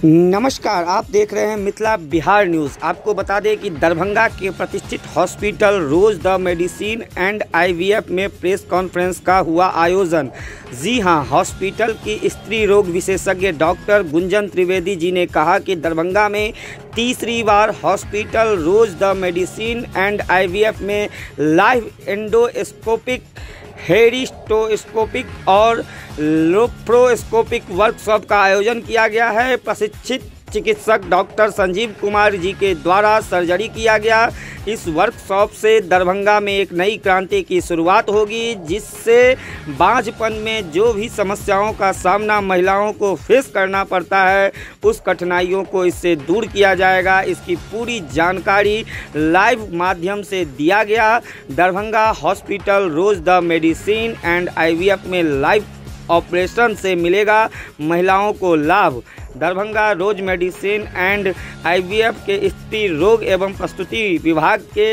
नमस्कार, आप देख रहे हैं मिथिला बिहार न्यूज़। आपको बता दें कि दरभंगा के प्रतिष्ठित hospital rose the medicine and IVF में प्रेस कॉन्फ्रेंस का हुआ आयोजन। जी हां, हॉस्पिटल की स्त्री रोग विशेषज्ञ डॉक्टर गुंजन त्रिवेदी जी ने कहा कि दरभंगा में तीसरी बार hospital rose the medicine and IVF में लाइव एंडोस्कोपिक, हेरिस्टोस्कोपिक और लेप्रोस्कोपिक वर्कशॉप का आयोजन किया गया है। प्रशिक्षित चिकित्सक डॉक्टर संजीव कुमार जी के द्वारा सर्जरी किया गया। इस वर्कशॉप से दरभंगा में एक नई क्रांति की शुरुआत होगी, जिससे बांझपन में जो भी समस्याओं का सामना महिलाओं को फेस करना पड़ता है, उस कठिनाइयों को इससे दूर किया जाएगा। इसकी पूरी जानकारी लाइव माध्यम से दिया गया। Darbhanga hospital rose the medicine and IVF में लाइव ऑपरेशन से मिलेगा महिलाओं को लाभ। Darbhanga Rose medicine and IVF के स्त्री रोग एवं प्रसूति विभाग के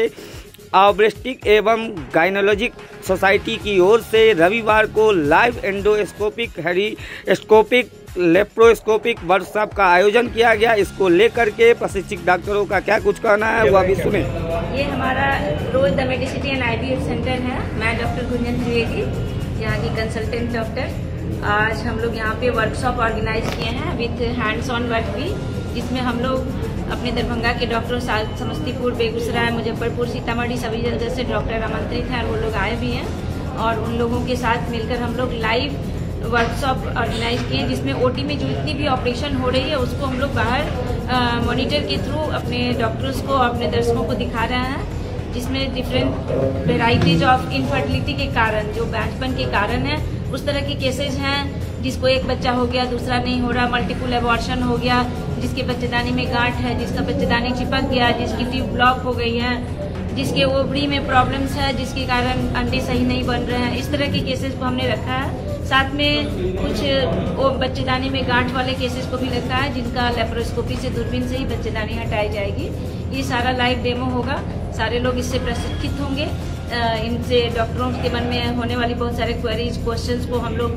ऑब्स्टेट्रिक एवं गायनोलॉजिक सोसाइटी की ओर से रविवार को लाइव एंडोस्कोपिक, हेरिस्टोस्कोपिक, लेप्रोस्कोपिक वर्कशॉप का आयोजन किया गया। इसको लेकर के प्रशिक्षित डॉक्टरों का क्या कुछ कहना है वो अभी सुने। ये हमारा rose the medicine and IVF centre है। मैं डॉक्टर गुंजन त्रिवेदी, यहाँ की कंसल्टेंट डॉक्टर। आज हम लोग यहाँ पे वर्कशॉप ऑर्गेनाइज किए हैं विथ हैंड्स ऑन वर्क भी, जिसमें हम लोग अपने दरभंगा के डॉक्टरों, समस्तीपुर, बेगूसराय, मुजफ्फरपुर, सीतामढ़ी सभी जगह से डॉक्टर आमंत्रित हैं और वो लोग आए भी हैं। और उन लोगों के साथ मिलकर हम लोग लाइव वर्कशॉप ऑर्गेनाइज किए, जिसमें ओटी में जो इतनी भी ऑपरेशन हो रही है उसको हम लोग बाहर मॉनिटर के थ्रू अपने डॉक्टर्स को, अपने दर्शकों को दिखा रहे हैं, जिसमें डिफरेंट वेराइटीज ऑफ इनफर्टिलिटी के कारण, जो बांझपन के कारण है, उस तरह के केसेज हैं। जिसको एक बच्चा हो गया, दूसरा नहीं हो रहा, मल्टीपल एबॉर्शन हो गया, जिसके बच्चेदानी में गांठ है, जिसका बच्चेदानी चिपक गया, जिसकी ट्यूब ब्लॉक हो गई है, जिसके ओवरी में प्रॉब्लम्स है, जिसके कारण अंडे सही नहीं बन रहे हैं। इस तरह के केसेज को हमने रखा है। साथ में कुछ बच्चेदानी में गांठ वाले केसेस को भी रखा है, जिनका लेप्रोस्कोपी से, दूरबीन से ही बच्चेदानी हटाई जाएगी। ये सारा लाइव डेमो होगा। सारे लोग इससे प्रशिक्षित होंगे। इनसे डॉक्टरों के मन में होने वाली बहुत सारे क्वेरीज, क्वेश्चंस को हम लोग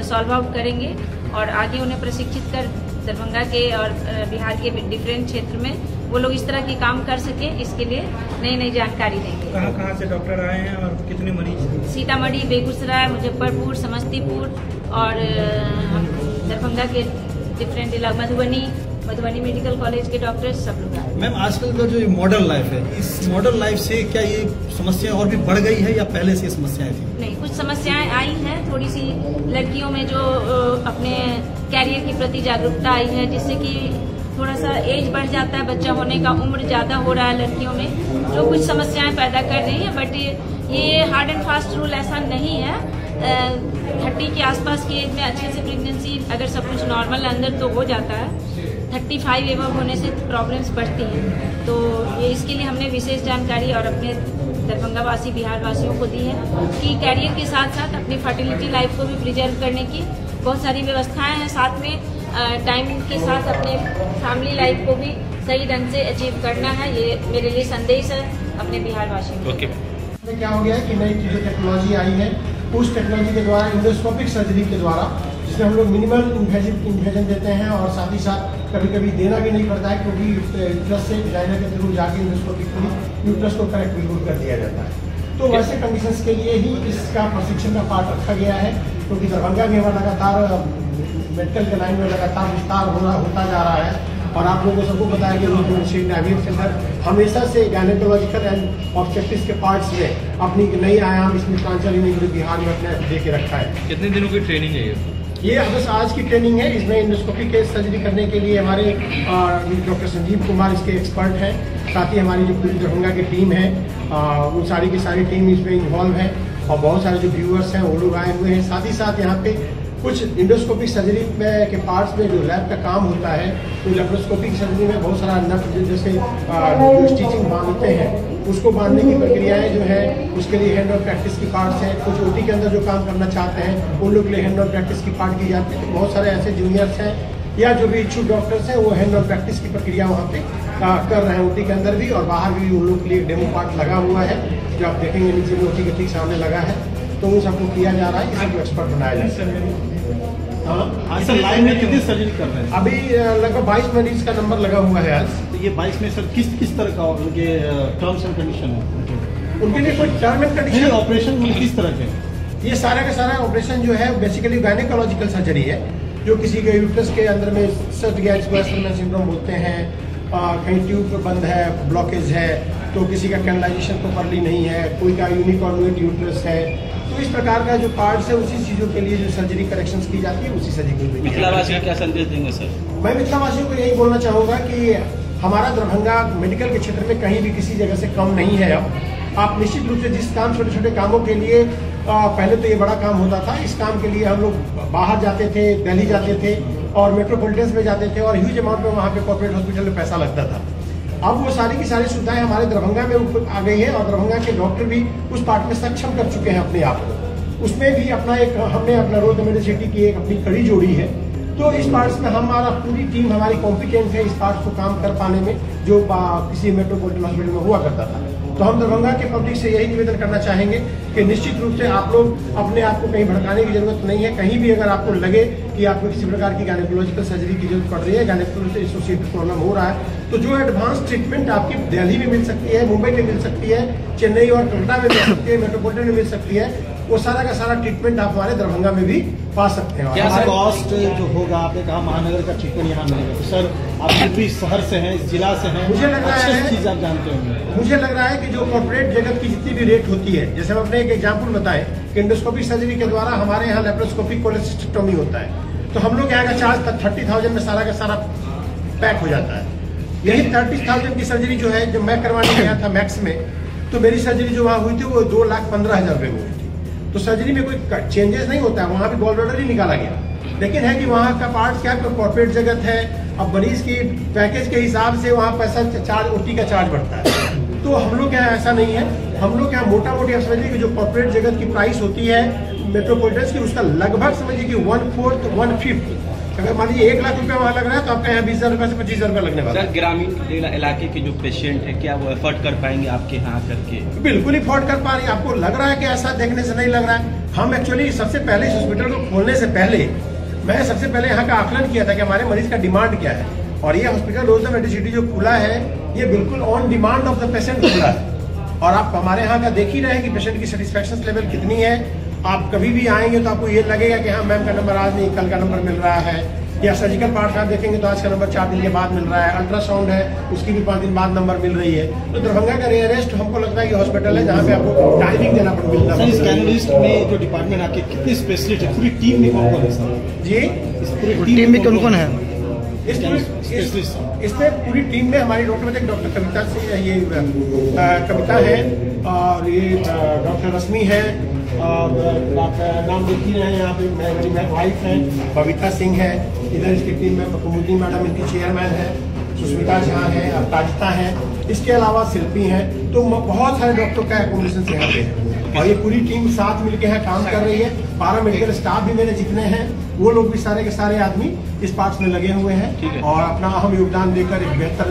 सॉल्व आउट करेंगे और आगे उन्हें प्रशिक्षित कर दरभंगा के और बिहार के डिफरेंट क्षेत्र में वो लोग इस तरह के काम कर सके, इसके लिए नई नई जानकारी देंगे। कहाँ से डॉक्टर आए हैं और कितने मरीज? सीतामढ़ी, बेगूसराय, मुजफ्फरपुर, समस्तीपुर और हम दरभंगा के डिफरेंट इलाके, मधुबनी मेडिकल कॉलेज के डॉक्टर्स सब लोग आए। मैम, आजकल का जो मॉडर्न लाइफ है, इस मॉडर्न लाइफ से क्या ये समस्याएं और भी बढ़ गई है या पहले से समस्याएं थी? नहीं, कुछ समस्याएं आई हैं। थोड़ी सी लड़कियों में जो अपने कैरियर के प्रति जागरूकता आई है, जिससे कि थोड़ा सा एज बढ़ जाता है, बच्चा होने का उम्र ज्यादा हो रहा है लड़कियों में, जो कुछ समस्याएं पैदा कर रही है। बट ये हार्ड एंड फास्ट रूल ऐसा नहीं है। 30 के आसपास की एज में अच्छे से प्रेगनेंसी, अगर सब कुछ नॉर्मल अंदर तो हो जाता है। 35 एवं होने से प्रॉब्लम्स बढ़ती हैं। तो ये इसके लिए हमने विशेष जानकारी और अपने दरभंगा वासी, बिहार वासियों को दी है कि कैरियर के साथ साथ अपनी फर्टिलिटी लाइफ को भी प्रिजर्व करने की बहुत सारी व्यवस्थाएं हैं। साथ में टाइम के साथ अपने फैमिली लाइफ को भी सही ढंग से अचीव करना है। ये मेरे लिए संदेश है अपने बिहार वासियों को। क्या हो गया है कि नई जो टेक्नोलॉजी आई है, उस टेक्नोलॉजी के द्वारा एंडोस्कोपिक सर्जरी के द्वारा, जिसमें हम लोग मिनिमल इन्वेजन देते हैं और साथ ही साथ कभी कभी देना भी नहीं पड़ता है, क्योंकि यूट्रस से डिजाइनर के थ्रू जाके एंडोस्कोपिकली यूट्रस को करेक्ट बिल्कुल कर दिया जाता है। तो वैसे कंडीशंस के लिए ही इसका प्रशिक्षण का पार्ट रखा गया है, क्योंकि दरभंगा में लगातार मेडिकल के लाइन में लगातार विस्तार होता जा रहा है। और आप लोगों को सबको पता है कि रोज मेडिसिन आईवीएफ सेंटर हमेशा से गायनेकोलॉजिकल एंड ऑब्स्टेट्रिक्स के पार्ट्स में अपनी नई आयाम इसमें ट्रांसफर पूरे बिहार में अपने दे के रखा है। कितने दिनों की ट्रेनिंग है ये? बस आज की ट्रेनिंग है। इसमें एंडोस्कोपी के सर्जरी करने के लिए हमारे डॉक्टर संजीव कुमार इसके एक्सपर्ट हैं। साथ ही हमारी जो पूरी दरभंगा की टीम है, वो सारी की सारी टीम इसमें इन्वॉल्व है और बहुत सारे जो व्यूअर्स हैं वो लोग आए हुए हैं। साथ ही साथ यहाँ पे कुछ इंडोस्कोपिक सर्जरी में के पार्ट्स में जो लैब का काम होता है, तो लेप्रोस्कोपिक सर्जरी में बहुत सारा नट, जैसे जो स्टिचिंग बांधते हैं, उसको बांधने की प्रक्रियाएं जो है, उसके लिए हैंड ऑन प्रैक्टिस की पार्ट्स हैं। कुछ ओटी के अंदर जो काम करना चाहते हैं उन लोग के लिए हैंड ऑन प्रैक्टिस की पार्ट की जाती है। तो बहुत सारे ऐसे जूनियर्स हैं या जो भी इच्छुक डॉक्टर्स हैं, वो हैंड ऑन प्रैक्टिस की प्रक्रिया वहाँ पे कर रहे हैं, ओटी के अंदर भी और बाहर भी उन लोग के लिए डेमो पार्ट लगा हुआ है, जो आप देखेंगे नीचे में ओटी के ठीक सामने लगा है। तो उन सबको किया जा रहा है, इसी को एक्सपर्ट बनाया जाता है। आज सर लाइन में कितनी सर्जरी कर रहे हैं? अभी लगभग 22 मरीज का नंबर लगा हुआ है आज। तो ये 22 में सर किस तरह का उनके टर्म्स एंड कंडीशन है? उनके लिए कोई टर्म एंड कंडीशन ऑपरेशन किस तरह के? ये सारा का सारा ऑपरेशन जो है बेसिकली गायनेकोलॉजिकल सर्जरी है, जो किसी के यूट्रस के अंदर में सर्ज गैस सिंड्रोम बोलते हैं, कहीं ट्यूब बंद है, ब्लॉकेज है, तो किसी का कैनलाइजेशन प्रॉपर्ली नहीं है, कोई का यूनिकॉर्नुएट यूट्रस है, तो इस प्रकार का जो पार्ट्स है उसी चीजों के लिए जो सर्जरी करेक्शंस की जाती है उसी सर्जरी को। मिथिलावासियों को क्या संदेश देंगे सर? मैं मिथिलावासियों को यही बोलना चाहूंगा कि हमारा दरभंगा मेडिकल के क्षेत्र में कहीं भी किसी जगह से कम नहीं है। अब आप निश्चित रूप से जिस काम छोटे छोटे कामों के लिए पहले तो ये बड़ा काम होता था, इस काम के लिए हम लोग बाहर जाते थे, दिल्ली जाते थे और मेट्रोपॉलिटन्स में जाते थे और ह्यूज अमाउंट में वहाँ पे कॉर्पोरेट हॉस्पिटल में पैसा लगता था। अब वो सारी की सारी सुविधाएं हमारे दरभंगा में आ गई है और दरभंगा के डॉक्टर भी उस पार्ट में सक्षम कर चुके हैं अपने आप को। उसमें भी हमने अपना रोड मेडिसिटी की एक अपनी कड़ी जोड़ी है। तो इस पार्ट्स में हमारा पूरी टीम हमारी कॉम्पिटेंट है इस पार्ट को काम कर पाने में, जो किसी मेट्रोपॉलिटन हॉस्पिटल में हुआ करता था। तो हम दरभंगा के पब्लिक से यही निवेदन करना चाहेंगे कि निश्चित रूप से आप लोग अपने आप को कहीं भड़काने की जरूरत नहीं है। कहीं भी अगर आपको लगे कि आपको किसी प्रकार की गायनेकोलॉजिकल सर्जरी की जरूरत पड़ रही है, गायनेकोलॉजी एसोसिएटेड प्रॉब्लम हो रहा है, तो जो एडवांस ट्रीटमेंट आपकी दिल्ली में मिल सकती है, मुंबई में मिल सकती है, चेन्नई और कलकत्ता में मिल सकती है, मेट्रोपॉलिटन में मिल सकती है, वो सारा का सारा ट्रीटमेंट आप हमारे दरभंगा में भी पा सकते हैं। क्या कॉस्ट जो होगा, आपने कहा महानगर का ट्रीटमेंट यहाँ मिलेगा, तो सर आप भी शहर से हैं, इस जिला से हैं, मुझे लग रहा है चीज आप जानते होंगे। मुझे लग रहा है कि जो कॉर्पोरेट जगत की जितनी भी रेट होती है, जैसे हम अपने एक एग्जाम्पल बताएं कि एंडोस्कोपी सर्जरी के द्वारा हमारे यहाँ लेप्रोस्कोपिक कोलेसिस्टेक्टोमी होता है, तो हम लोग यहाँ का चार्ज 30,000 में सारा का सारा पैक हो जाता है। यही 30,000 की सर्जरी जो है, जब मैं करवाने गया था मैक्स में, तो मेरी सर्जरी जो वहाँ हुई थी वो 2,15,000 रुपये में हुई थी। तो सर्जरी में कोई चेंजेस नहीं होता है, वहाँ भी गॉल ब्लैडर ही निकाला गया, लेकिन है कि वहाँ का पार्ट क्या कॉर्पोरेट जगत है, अब मरीज की पैकेज के हिसाब से वहाँ पैसा चार्ज ओटी का चार्ज बढ़ता है। तो हम लोग यहाँ ऐसा नहीं है, हम लोग यहाँ मोटा मोटी आप समझिए कि जो कॉर्पोरेट जगत की प्राइस होती है मेट्रोपॉलिटन्स की, उसका लगभग समझिए कि 1/4 1/5। अगर मान लीजिए 1 लाख रुपया वहाँ लग रहा है तो आपका यहाँ 20,000 रुपये से 25,000 रुपये लगने वाला है। सर ग्रामीण इलाके के जो पेशेंट है, क्या वो एफर्ट कर पाएंगे आपके यहाँ करके? बिल्कुल ही अफोर्ड कर पा रही है। आपको लग रहा है कि ऐसा देखने से नहीं लग रहा है। हम एक्चुअली सबसे पहले इस हॉस्पिटल को खोलने से पहले मैं सबसे पहले यहाँ का आकलन किया था कि हमारे मरीज का डिमांड क्या है, और ये हॉस्पिटल रोज मेडिसिटी जो खुला है ये बिल्कुल on demand of the patient खुला है। और आप हमारे यहाँ का देख ही रहे हैं कि पेशेंट की सेटिस्फेक्शन लेवल कितनी है। आप कभी भी आएंगे तो आपको ये लगेगा कि हाँ मैम का नंबर आज नहीं कल का नंबर मिल रहा है, या सर्जिकल पार्ट आप देखेंगे तो आज का नंबर 4 दिन के बाद मिल रहा है, अल्ट्रासाउंड है उसकी भी 5 दिन बाद नंबर मिल रही है। तो दरभंगा का रेयरेस्ट हमको लगता है कि हॉस्पिटल है जहाँ पे आपको टाइमिंग देना मिलता है। इस कैनलिस्ट में जो डिपार्टमेंट आपके कितने स्पेशलिस्ट है, पूरी टीम में कौन कौन है सर? जी इस पूरी टीम में कौन कौन है? इसमें पूरी टीम में हमारी डॉक्टर कविता से ये कविता है, और ये डॉक्टर रश्मि है, और नाम देख ही रहे हैं यहाँ पे, मेरी वाइफ है बबीता सिंह है, इधर इसकी टीम में कुमुदी मैडम इनकी चेयरमैन है, सुष्मिता झा है, अपराजिता है, इसके अलावा शिल्पी हैं। तो बहुत सारे डॉक्टर का एकोमोडेशन यहाँ पे है और ये पूरी टीम साथ मिलकर यहाँ काम कर रही है। पारा मेडिकल स्टाफ भी मेरे जितने हैं वो लोग भी सारे के सारे आदमी इस पार्ट में लगे हुए हैं और अपना अहम योगदान देकर एक बेहतर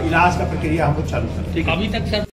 इलाज का प्रक्रिया हम लोग चालू कर। अभी तक सर